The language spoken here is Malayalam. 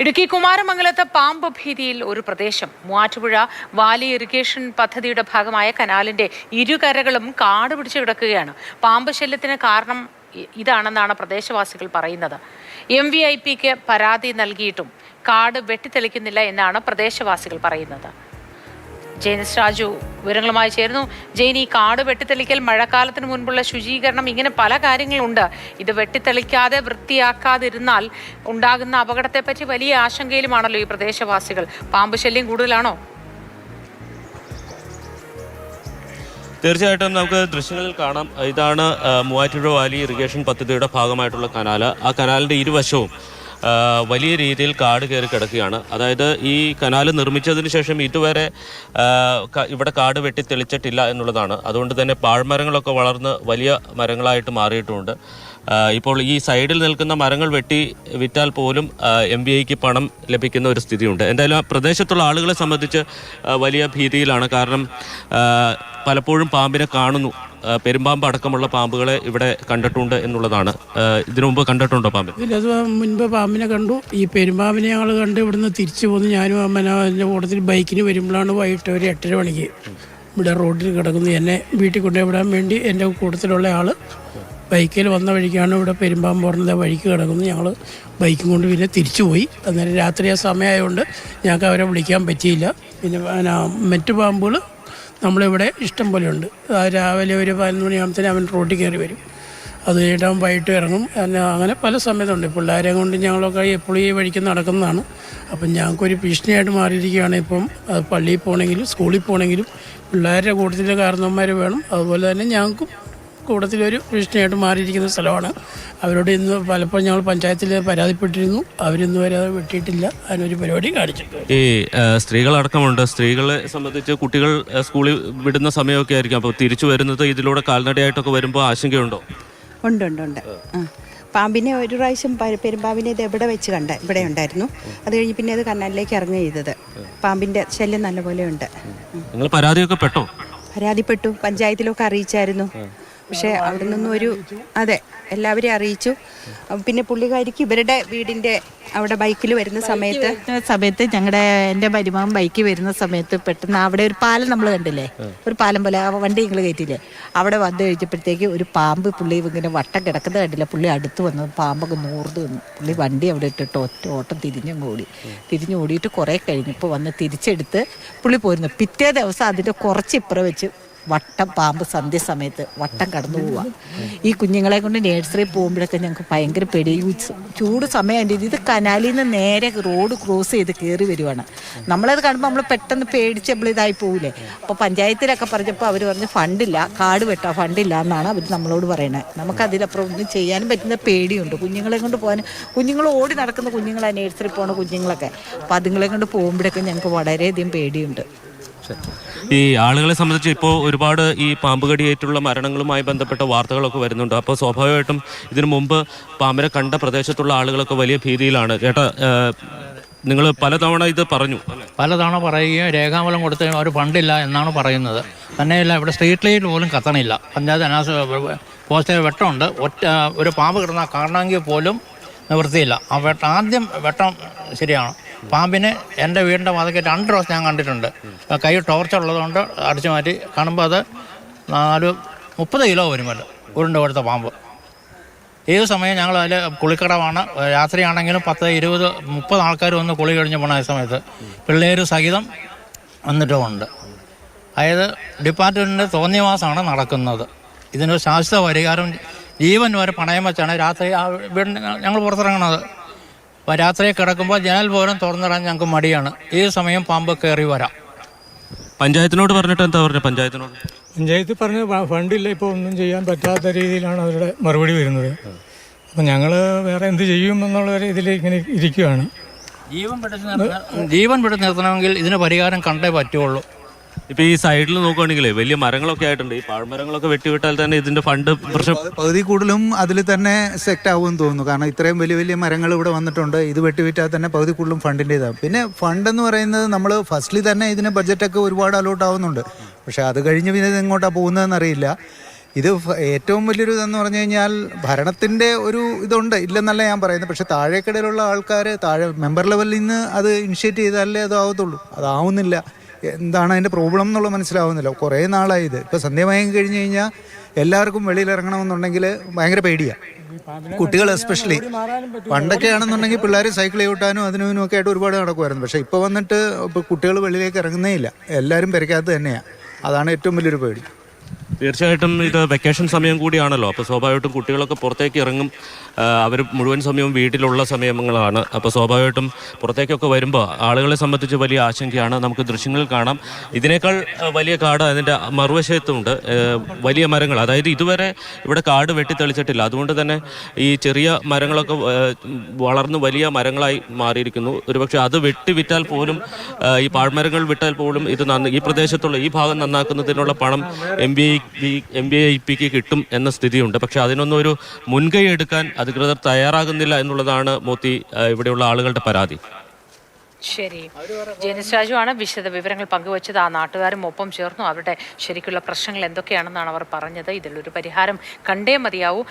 ഇടുക്കി കുമാരമംഗലത്ത് പാമ്പ് ഭീതിയിൽ ഒരു പ്രദേശം. മൂവാറ്റുപുഴ വാലി ഇറിഗേഷൻ പദ്ധതിയുടെ ഭാഗമായ കനാലിന്റെ ഇരുകരകളും കാട് പിടിച്ചു കിടക്കുകയാണ്. പാമ്പ് ശല്യത്തിന് കാരണം ഇതാണെന്നാണ് പ്രദേശവാസികൾ പറയുന്നത്. MVIPക്ക് പരാതി നൽകിയിട്ടും കാട് വെട്ടിത്തെളിക്കുന്നില്ല എന്നാണ് പ്രദേശവാസികൾ പറയുന്നത്. ജെയിനിസ് രാജു വിവരങ്ങളുമായി ചേരുന്നു. ജെയിൻ, ഈ കാട് വെട്ടിത്തെളിക്കൽ, മഴക്കാലത്തിന് മുൻപുള്ള ശുചീകരണം, ഇങ്ങനെ പല കാര്യങ്ങളുണ്ട്. ഇത് വെട്ടിത്തെളിക്കാതെ വൃത്തിയാക്കാതിരുന്നാൽ ഉണ്ടാകുന്ന അപകടത്തെപ്പറ്റി വലിയ ആശങ്കയിലുമാണല്ലോ ഈ പ്രദേശവാസികൾ. പാമ്പ് ശല്യം കൂടുതലാണോ? തീർച്ചയായിട്ടും നമുക്ക് ദൃശ്യങ്ങളിൽ കാണാം. ഇതാണ് മൂവാറ്റുപുഴ വാലി ഇറിഗേഷൻ പദ്ധതിയുടെ ഭാഗമായിട്ടുള്ള കനാൽ. ആ കനാലിൻ്റെ ഇരുവശവും വലിയ രീതിയിൽ കാട് കയറി കിടക്കുകയാണ്. അതായത് ഈ കനാൽ നിർമ്മിച്ചതിന് ശേഷം ഇതുവരെ ഇവിടെ കാട് വെട്ടി തെളിച്ചിട്ടില്ല എന്നുള്ളതാണ്. അതുകൊണ്ട് തന്നെ പാഴ്മരങ്ങളൊക്കെ വളർന്ന് വലിയ മരങ്ങളായിട്ട് മാറിയിട്ടുമുണ്ട്. ഇപ്പോൾ ഈ സൈഡിൽ നിൽക്കുന്ന മരങ്ങൾ വെട്ടി വിറ്റാൽ പോലും MVIക്ക് പണം ലഭിക്കുന്ന ഒരു സ്ഥിതിയുണ്ട്. എന്തായാലും പ്രദേശത്തുള്ള ആളുകളെ സംബന്ധിച്ച് വലിയ ഭീതിയിലാണ്. കാരണം പലപ്പോഴും പാമ്പിനെ കാണുന്നു. പെരുമ്പാമ്പ് അടക്കമുള്ള പാമ്പുകളെ ഇവിടെ കണ്ടിട്ടുണ്ട് എന്നുള്ളതാണ്. ഇതിനു മുമ്പ് കണ്ടിട്ടുണ്ടോ പാമ്പിനെ? അത് മുൻപ് പാമ്പിനെ കണ്ടു. ഈ പെരുമ്പാമ്പിനെ ഞങ്ങൾ കണ്ട് ഇവിടുന്ന് തിരിച്ചു പോന്ന് ഞാനും അമ്മൻ്റെ കൂട്ടത്തിൽ ബൈക്കിന് വരുമ്പോഴാണ് വൈകിട്ട് ഒരു 8:30 മണിക്ക് ഇവിടെ റോഡിൽ കിടക്കുന്നു. എന്നെ വീട്ടിൽ കൊണ്ടുവിടാൻ വേണ്ടി എൻ്റെ കൂട്ടത്തിലുള്ള ആൾ ബൈക്കിൽ വന്ന വഴിക്കാണ് ഇവിടെ പെരുമ്പാമ്പ് പറഞ്ഞത് വഴിക്ക് കിടക്കുന്നു. ഞങ്ങൾ ബൈക്കും കൊണ്ട് പിന്നെ തിരിച്ചു പോയി. അന്നേരം രാത്രി ആ സമയമായതുകൊണ്ട് ഞങ്ങൾക്ക് അവരെ വിളിക്കാൻ പറ്റിയില്ല. പിന്നെ മറ്റു പാമ്പുകൾ നമ്മളിവിടെ ഇഷ്ടം പോലെ ഉണ്ട്. രാവിലെ ഒരു 11 മണിയാകുമ്പത്തേനും അവൻ റോഡിൽ കയറി വരും. അത് കഴിഞ്ഞിട്ട് അവൻ വൈകിട്ട് ഇറങ്ങും. അങ്ങനെ പല സമയത്തുണ്ട്. പിള്ളേരെ കൊണ്ട് ഞങ്ങളൊക്കെ എപ്പോഴും ഈ വഴിക്ക് നടക്കുന്നതാണ്. അപ്പം ഞങ്ങൾക്കൊരു ഭീഷണിയായിട്ട് മാറിയിരിക്കുകയാണ്. ഇപ്പം പള്ളിയിൽ പോകണമെങ്കിലും സ്കൂളിൽ പോകണമെങ്കിലും പിള്ളേരുടെ കൂട്ടത്തിലെ കാരണവന്മാർ വേണം. അതുപോലെ തന്നെ ഞങ്ങൾക്കും കൂട്ടത്തിലൊരു ഭീഷണിയായിട്ട് മാറിയിരിക്കുന്ന സ്ഥലമാണ്. അവരോട് ഇന്ന് പലപ്പോഴും ഞങ്ങൾ പഞ്ചായത്തിൽ പരാതിപ്പെട്ടിരുന്നു. അവരിന്ന് വരെ അത് വെട്ടിയിട്ടില്ല. അതിനൊരു പരിപാടി കാണിച്ചിട്ടുണ്ട്. ഈ സ്ത്രീകളടക്കമുണ്ട്. സ്ത്രീകളെ സംബന്ധിച്ച് കുട്ടികൾ സ്കൂളിൽ വിടുന്ന സമയമൊക്കെ ആയിരിക്കും. അപ്പോൾ തിരിച്ചു വരുന്നത് ഇതിലൂടെ കാൽനടയായിട്ടൊക്കെ വരുമ്പോൾ ആശങ്കയുണ്ടോ? ഉണ്ട്. പാമ്പിനെ ഒരു പ്രാവശ്യം പെരുമ്പാമ്പിനെ ഇത് എവിടെ വെച്ച് ഇവിടെ ഉണ്ടായിരുന്നു. അത് കഴിഞ്ഞ് പിന്നെ അത് കനാലിലേക്ക് ഇറങ്ങുക ചെയ്തത്. പാമ്പിൻ്റെ ശല്യം നല്ലപോലെ ഉണ്ട്. നിങ്ങൾ പരാതിയൊക്കെ പരാതിപ്പെട്ടു. പഞ്ചായത്തിലൊക്കെ അറിയിച്ചായിരുന്നു. പക്ഷേ അവിടെ നിന്നും എല്ലാവരെയും അറിയിച്ചു. പിന്നെ പുള്ളിക്കാരിക്ക് ഇവരുടെ വീടിൻ്റെ അവിടെ ബൈക്കിൽ വരുന്ന സമയത്ത് എൻ്റെ മരുമകൻ ബൈക്കിൽ വരുന്ന സമയത്ത് പെട്ടെന്ന് അവിടെ ഒരു പാലം നമ്മൾ കണ്ടില്ലേ, ഒരു പാലം പോലെ ആ വണ്ടി നിങ്ങൾ കയറ്റില്ലേ, അവിടെ വന്നു കഴിച്ചപ്പോഴത്തേക്ക് ഒരു പാമ്പ് പുള്ളി ഇങ്ങനെ വട്ടം കിടക്കുന്നത് കണ്ടില്ല. പുള്ളി അടുത്ത് വന്നു, പാമ്പൊക്കെ നൂർന്ന് വന്നു. പുള്ളി വണ്ടി അവിടെ ഇട്ടിട്ട് ഓട്ടം തിരിഞ്ഞു ഓടിയിട്ട് കുറേ കഴിഞ്ഞപ്പോൾ വന്ന് തിരിച്ചെടുത്ത് പുള്ളി പോയിരുന്നു. പിറ്റേ ദിവസം അതിൻ്റെ കുറച്ച് ഇപ്പുറം വെച്ച് വട്ടം പാമ്പ് സന്ധ്യ സമയത്ത് വട്ടം കടന്നു പോവുക. ഈ കുഞ്ഞുങ്ങളെ കൊണ്ട് നേഴ്സറി പോകുമ്പോഴൊക്കെ ഞങ്ങൾക്ക് ഭയങ്കര പേടി. ചൂട് സമയം ഇത് കനാലിൽ നിന്ന് നേരെ റോഡ് ക്രോസ് ചെയ്ത് കയറി വരുവാണ്. നമ്മളത് കാണുമ്പോൾ നമ്മൾ പെട്ടെന്ന് പേടിച്ച് നമ്മളിതായി പോകില്ലേ. അപ്പോൾ പഞ്ചായത്തിലൊക്കെ പറഞ്ഞപ്പോൾ അവർ പറഞ്ഞ് ഫണ്ടില്ല, കാട് വെട്ടാൻ ഫണ്ടില്ല എന്നാണ് അവർ നമ്മളോട് പറയണത്. നമുക്കതിലപ്പുറം ഒന്നും ചെയ്യാനും പറ്റുന്ന പേടിയുണ്ട്. കുഞ്ഞുങ്ങളെ കൊണ്ട് പോകാൻ, കുഞ്ഞുങ്ങൾ ഓടി നടക്കുന്ന കുഞ്ഞുങ്ങളാണ് നേഴ്സറി പോകുന്ന കുഞ്ഞുങ്ങളൊക്കെ. അപ്പോൾ അതുങ്ങളെ കൊണ്ട് പോകുമ്പോഴൊക്കെ ഞങ്ങൾക്ക് വളരെയധികം പേടിയുണ്ട്. ഈ ആളുകളെ സംബന്ധിച്ച് ഇപ്പോൾ ഒരുപാട് ഈ പാമ്പ് കടിയേറ്റുള്ള മരണങ്ങളുമായി ബന്ധപ്പെട്ട വാർത്തകളൊക്കെ വരുന്നുണ്ട്. അപ്പോൾ സ്വാഭാവികമായിട്ടും ഇതിനു മുമ്പ് പാമ്പിനെ കണ്ട പ്രദേശത്തുള്ള ആളുകളൊക്കെ വലിയ ഭീതിയിലാണ്. ചേട്ടാ, നിങ്ങൾ പലതവണ ഇത് പറഞ്ഞു? പലതവണ പറയുകയും രേഖാമൂലം കൊടുത്ത അവർ ഫണ്ടില്ല എന്നാണ് പറയുന്നത്. തന്നെയല്ല, ഇവിടെ സ്ട്രീറ്റ് ലൈറ്റ് പോലും കത്തണില്ല. പഞ്ചായത്ത് പോസ്റ്റ് വെട്ടമുണ്ട്. ഒരു പാമ്പ് കിടന്നാൽ കാണണമെങ്കിൽ പോലും നിവൃത്തിയില്ല. ആദ്യം വെട്ടം ശരിയാണ്. പാമ്പിന് എൻ്റെ വീടിൻ്റെ വാതിൽക്ക് 2 പ്രാവശ്യം ഞാൻ കണ്ടിട്ടുണ്ട്. കൈ ടോർച്ചുള്ളതുകൊണ്ട് അടിച്ചു മാറ്റി കാണുമ്പോൾ അത് 30 കിലോ വരുമല്ലോ ഉരുണ്ട് കൊടുത്ത പാമ്പ്. ഏത് സമയം ഞങ്ങൾ അതിൽ കുളിക്കടവാണ്. രാത്രിയാണെങ്കിലും 10, 20, 30 ആൾക്കാർ വന്ന് കുളി കഴിഞ്ഞ് പോണ സമയത്ത് പിള്ളേർ സഹിതം വന്നിട്ടുമുണ്ട്. അതായത് ഡിപ്പാർട്ട്മെൻറ്റിൻ്റെ തോന്നിയവാസമാണ് നടക്കുന്നത്. ഇതിനൊരു ശാശ്വത പരിഹാരം ജീവൻ വരെ പണയം വെച്ചാണ് രാത്രി ആ വീടിന് ഞങ്ങൾ പുറത്തിറങ്ങണത്. അപ്പോൾ രാത്രി കിടക്കുമ്പോൾ ജനൽ പോലും തുറന്നിടാൻ ഞങ്ങൾക്ക് മടിയാണ്. ഈ സമയം പാമ്പ് കയറി വരാം. പഞ്ചായത്തിനോട് പറഞ്ഞിട്ട് എന്താ പറഞ്ഞത്? പഞ്ചായത്ത് പറഞ്ഞ് ഫണ്ടില്ല, ഇപ്പോൾ ഒന്നും ചെയ്യാൻ പറ്റാത്ത രീതിയിലാണ് അവരുടെ മറുപടി വരുന്നത്. അപ്പം ഞങ്ങൾ വേറെ എന്ത് ചെയ്യും എന്നുള്ള ഇതിൽ ഇങ്ങനെ ഇരിക്കുകയാണ്. ജീവൻ പിടിച്ച് നിർത്തണമെങ്കിൽ ഇതിന് പരിഹാരം കണ്ടേ പറ്റുള്ളൂ. ഇപ്പൊ ഈ സൈഡിൽ നോക്കുകയാണെങ്കിൽ വലിയ മരങ്ങളൊക്കെ ആയിട്ടുണ്ട്. ഈ പാഴ്മരങ്ങളൊക്കെ വെട്ടിവിട്ടാൽ തന്നെ ഇതിന്റെ ഫണ്ട് പ്രശ്നം പകുതി കൂടുതലും അതിൽ തന്നെ സെറ്റ് ആവുമെന്ന് തോന്നുന്നു. കാരണം ഇത്രയും വലിയ വലിയ മരങ്ങൾ ഇവിടെ വന്നിട്ടുണ്ട്. ഇത് വെട്ടിവിറ്റാൽ തന്നെ പകുതി കൂടുതലും ഫണ്ടിൻ്റെ ഇതാവും. പിന്നെ ഫണ്ട് എന്ന് പറയുന്നത് നമ്മൾ ഫസ്റ്റിൽ തന്നെ ഇതിന് ബഡ്ജറ്റൊക്കെ ഒരുപാട് അലോട്ട് ആവുന്നുണ്ട്. പക്ഷേ അത് കഴിഞ്ഞ് പിന്നെ ഇത് എങ്ങോട്ടാണ് പോകുന്നതെന്ന് അറിയില്ല. ഇത് ഏറ്റവും വലിയൊരു ഇതെന്ന് പറഞ്ഞു കഴിഞ്ഞാൽ ഭരണത്തിൻ്റെ ഒരു ഇതുണ്ട്, ഇല്ലെന്നല്ല ഞാൻ പറയുന്നത്. പക്ഷേ താഴേക്കിടയിലുള്ള ആൾക്കാർ താഴെ മെമ്പർ ലെവലിൽ നിന്ന് അത് ഇനിഷ്യേറ്റ് ചെയ്താലേ അതാവത്തുള്ളൂ. അതാവുന്നില്ല. എന്താണ് അതിൻ്റെ പ്രോബ്ലം എന്നുള്ളത് മനസ്സിലാവുന്നില്ല. കുറേ നാളായി ഇത്. ഇപ്പോൾ സന്ധ്യമയം കഴിഞ്ഞ് കഴിഞ്ഞാൽ എല്ലാവർക്കും വെളിയിലിറങ്ങണമെന്നുണ്ടെങ്കിൽ ഭയങ്കര പേടിയാണ്, കുട്ടികൾ എസ്പെഷ്യലി. പണ്ടൊക്കെ ആണെന്നുണ്ടെങ്കിൽ പിള്ളേർ സൈക്കിൾ ചവിട്ടാനും അതിനും ഒക്കെ ആയിട്ട് ഒരുപാട് നടക്കുമായിരുന്നു. പക്ഷേ ഇപ്പോൾ വന്നിട്ട് ഇപ്പോൾ കുട്ടികൾ വെളിയിലേക്ക് ഇറങ്ങുന്നേ ഇല്ല, എല്ലാവരും പെരക്കകത്ത് തന്നെയാണ്. അതാണ് ഏറ്റവും വലിയൊരു പേടി. തീർച്ചയായിട്ടും ഇത് വെക്കേഷൻ സമയം കൂടിയാണല്ലോ, അപ്പോൾ സ്വാഭാവികമായിട്ടും കുട്ടികളൊക്കെ പുറത്തേക്ക് ഇറങ്ങും. അവർ മുഴുവൻ സമയവും വീട്ടിലുള്ള സമയങ്ങളാണ്. അപ്പോൾ സ്വാഭാവികമായിട്ടും പുറത്തേക്കൊക്കെ വരുമ്പോൾ ആളുകളെ സംബന്ധിച്ച് വലിയ ആശങ്കയാണ്. നമുക്ക് ദൃശ്യങ്ങളിൽ കാണാം. ഇതിനേക്കാൾ വലിയ കാട് അതിൻ്റെ മറുവശത്തുണ്ട്. വലിയ മരങ്ങൾ, അതായത് ഇതുവരെ ഇവിടെ കാട് വെട്ടിത്തെളിച്ചിട്ടില്ല. അതുകൊണ്ട് തന്നെ ഈ ചെറിയ മരങ്ങളൊക്കെ വളർന്ന് വലിയ മരങ്ങളായി മാറിയിരിക്കുന്നു. ഒരുപക്ഷെ അത് വിറ്റാൽ പോലും, ഈ പാഴ്മരങ്ങൾ വിട്ടാൽ പോലും ഇത് ഈ പ്രദേശത്തുള്ള ഈ ഭാഗം നന്നാക്കുന്നതിനുള്ള പണം MBIP-ക്ക് കിട്ടും എന്ന സ്ഥിതിയുണ്ട്. പക്ഷെ അതിനൊന്നും ഒരു മുൻകൈ എടുക്കാൻ അധികൃതർ തയ്യാറാകുന്നില്ല എന്നുള്ളതാണ് മോത്തി ഇവിടെയുള്ള ആളുകളുടെ പരാതി. ശരി, ജെനിസ് രാജു ആണ് വിശദ വിവരങ്ങൾ പങ്കുവച്ചത്. ആ നാട്ടുകാരും ഒപ്പം ചേർന്നു. അവരുടെ ശരിക്കുള്ള പ്രശ്നങ്ങൾ എന്തൊക്കെയാണെന്നാണ് അവർ പറഞ്ഞത്. ഇതിലൊരു പരിഹാരം കണ്ടേ മതിയാവൂ.